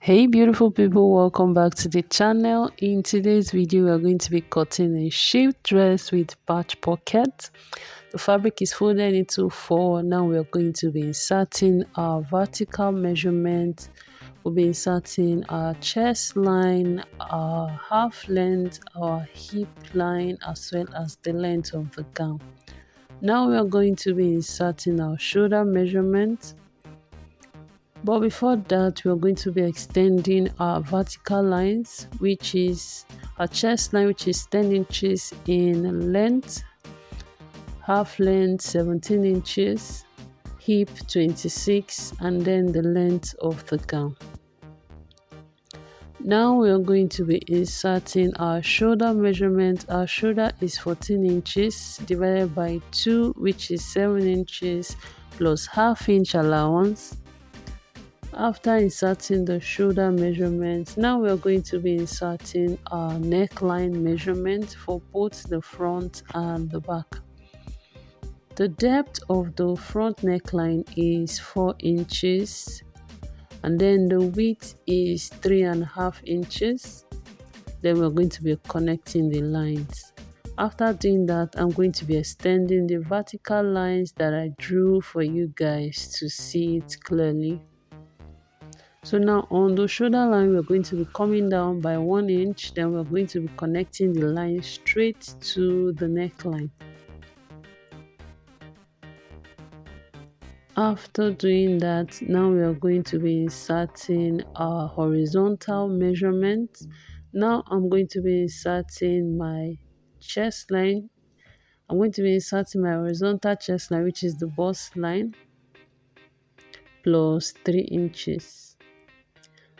Hey beautiful people, welcome back to the channel. In today's video we are going to be cutting a shaped dress with patch pocket. The fabric is folded into four. Now we are going to be inserting our vertical measurement. We'll be inserting our chest line, our half length, our hip line, as well as the length of the gown. Now we are going to be inserting our shoulder measurement. But before that, we are going to be extending our vertical lines, which is our chest line, which is 10 inches in length, half length 17 inches, hip 26, and then the length of the gown. Now we are going to be inserting our shoulder measurement. Our shoulder is 14 inches divided by 2, which is 7 inches plus half-inch allowance. After inserting the shoulder measurement, now we are going to be inserting our neckline measurement for both the front and the back. The depth of the front neckline is 4 inches, and then the width is 3.5 inches. Then we're going to be connecting the lines. After doing that, I'm going to be extending the vertical lines that I drew for you guys to see it clearly. So now on the shoulder line, we're going to be coming down by 1 inch. Then we're going to be connecting the line straight to the neckline. After doing that, now we are going to be inserting our horizontal measurement. Now I'm going to be inserting my chest line. I'm going to be inserting my horizontal chest line, which is the bust line, plus 3 inches.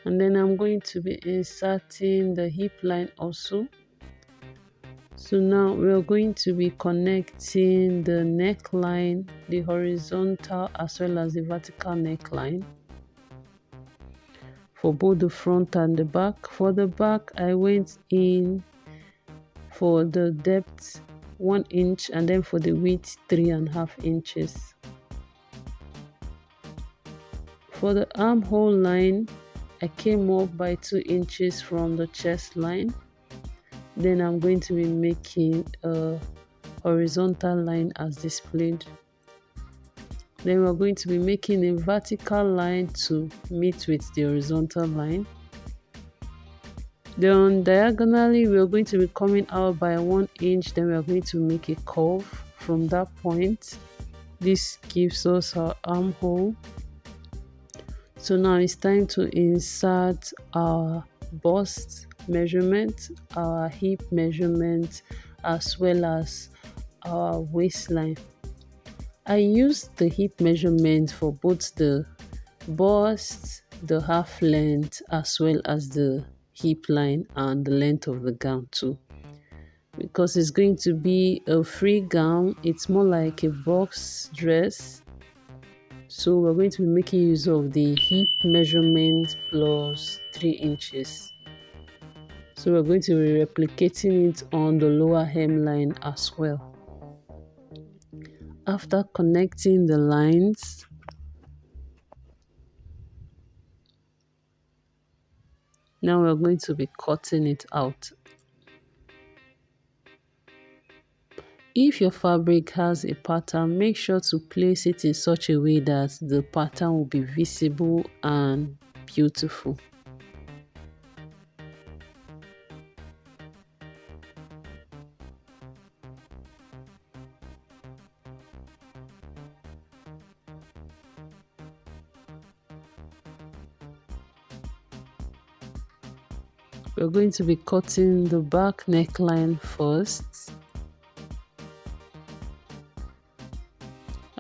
And then I'm going to be inserting the hip line also. So now we are going to be connecting the neckline, the horizontal as well as the vertical neckline for both the front and the back. For the back, I went in for the depth 1 inch and then for the width 3.5 inches. For the armhole line, I came up by 2 inches from the chest line. Then I'm going to be making a horizontal line as displayed. Then we're going to be making a vertical line to meet with the horizontal line. Then diagonally, we're going to be coming out by 1 inch. Then we're going to make a curve from that point. This gives us our armhole. So now it's time to insert our bust measurement, our hip measurement, as well as our waistline. I used the hip measurement for both the bust, the half length, as well as the hip line and the length of the gown too. Because it's going to be a free gown, it's more like a box dress. So we're going to be making use of the hip measurement plus 3 inches. So we're going to be replicating it on the lower hemline as well. After connecting the lines, now we're going to be cutting it out. If your fabric has a pattern, make sure to place it in such a way that the pattern will be visible and beautiful. We're going to be cutting the back neckline first.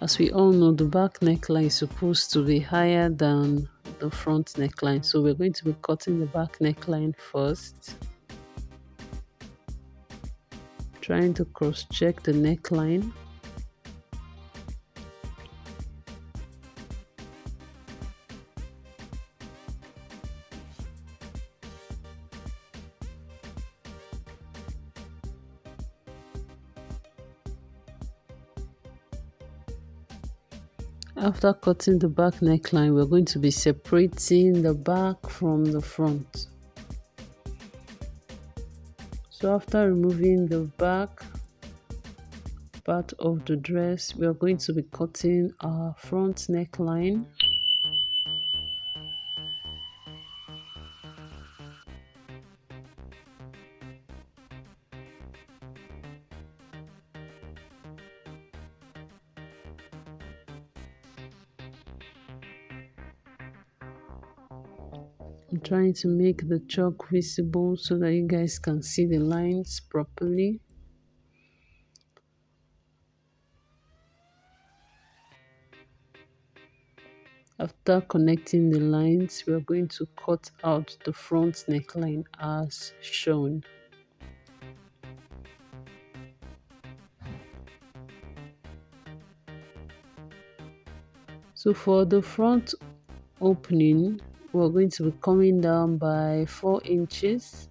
As we all know, the back neckline is supposed to be higher than the front neckline. So we're going to be cutting the back neckline first. Trying to cross check the neckline. After cutting the back neckline, we're going to be separating the back from the front. So after removing the back part of the dress, we are going to be cutting our front neckline. I'm trying to make the chalk visible so that you guys can see the lines properly. After connecting the lines, we are going to cut out the front neckline as shown. So for the front opening, we're going to be coming down by 4 inches.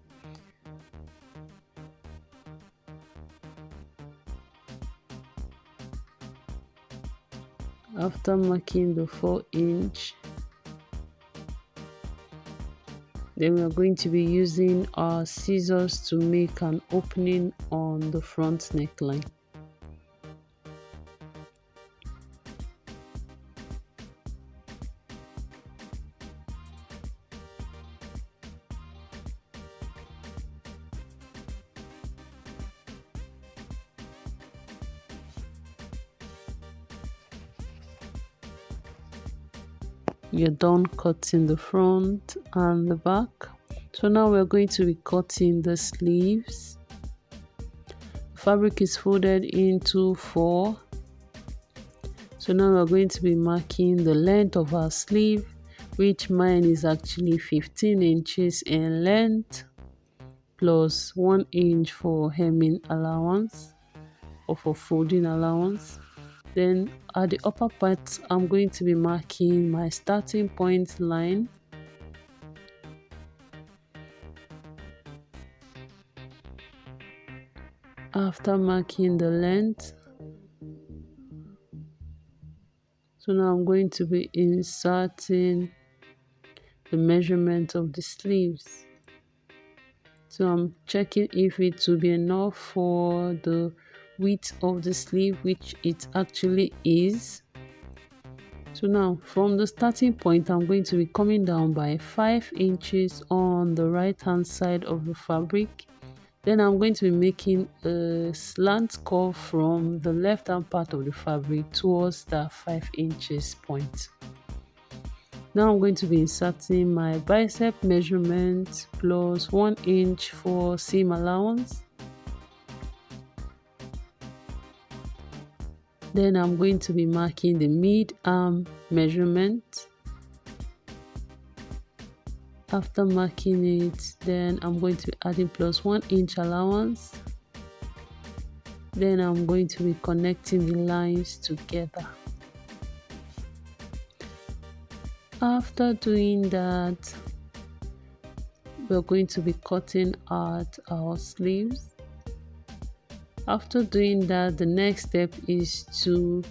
After marking the 4-inch, then we're going to be using our scissors to make an opening on the front neckline. You're done cutting the front and the back. So now we're going to be cutting the sleeves. The fabric is folded into 4. So now we're going to be marking the length of our sleeve, which mine is actually 15 inches in length, plus 1 inch for hemming allowance or for folding allowance. Then at the upper part, I'm going to be marking my starting point line. After marking the length, so now I'm going to be inserting the measurement of the sleeves. So I'm checking if it will be enough for the width of the sleeve, which it actually is. So now from the starting point, I'm going to be coming down by 5 inches on the right hand side of the fabric. Then I'm going to be making a slant curve from the left hand part of the fabric towards that 5 inches point. Now I'm going to be inserting my bicep measurement plus 1 inch for seam allowance. Then I'm going to be marking the mid-arm measurement. After marking it, then I'm going to be adding plus 1 inch allowance. Then I'm going to be connecting the lines together. After doing that, we're going to be cutting out our sleeves. After doing that, the next step is to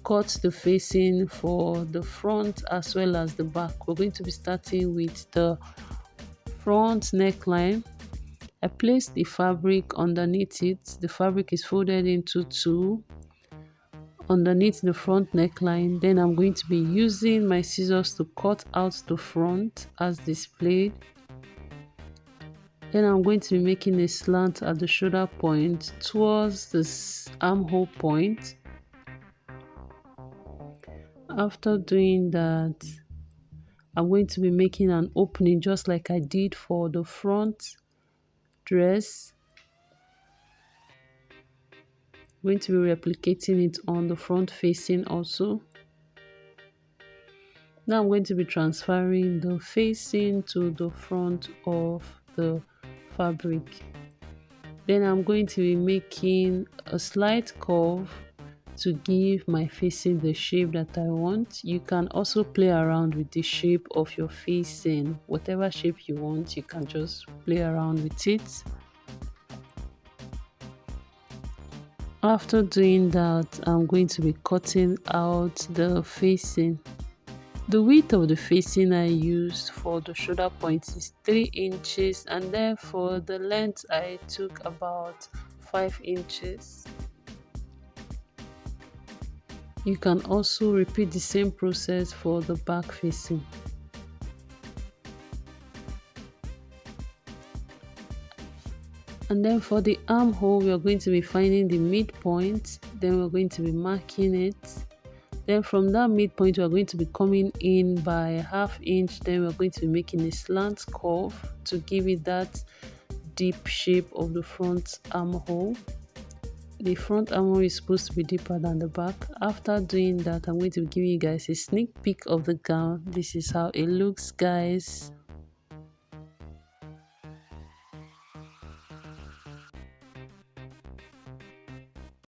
cut the facing for the front as well as the back. We're going to be starting with the front neckline. I placed the fabric underneath it. The fabric is folded into 2 underneath the front neckline. Then I'm going to be using my scissors to cut out the front as displayed. Then I'm going to be making a slant at the shoulder point towards this armhole point. After doing that, I'm going to be making an opening just like I did for the front dress. I'm going to be replicating it on the front facing also. Now I'm going to be transferring the facing to the front of the fabric. Then I'm going to be making a slight curve to give my facing the shape that I want. You can also play around with the shape of your facing. Whatever shape you want, you can just play around with it. After doing that, I'm going to be cutting out the facing. The width of the facing I used for the shoulder points is 3 inches, and then for the length I took about 5 inches. You can also repeat the same process for the back facing. And then for the armhole, we are going to be finding the midpoint, then we're going to be marking it. Then from that midpoint, we are going to be coming in by a ½ inch, then we're going to be making a slant curve to give it that deep shape of the front armhole. The front armhole is supposed to be deeper than the back. After doing that, I'm going to be giving you guys a sneak peek of the gown. This is how it looks, guys.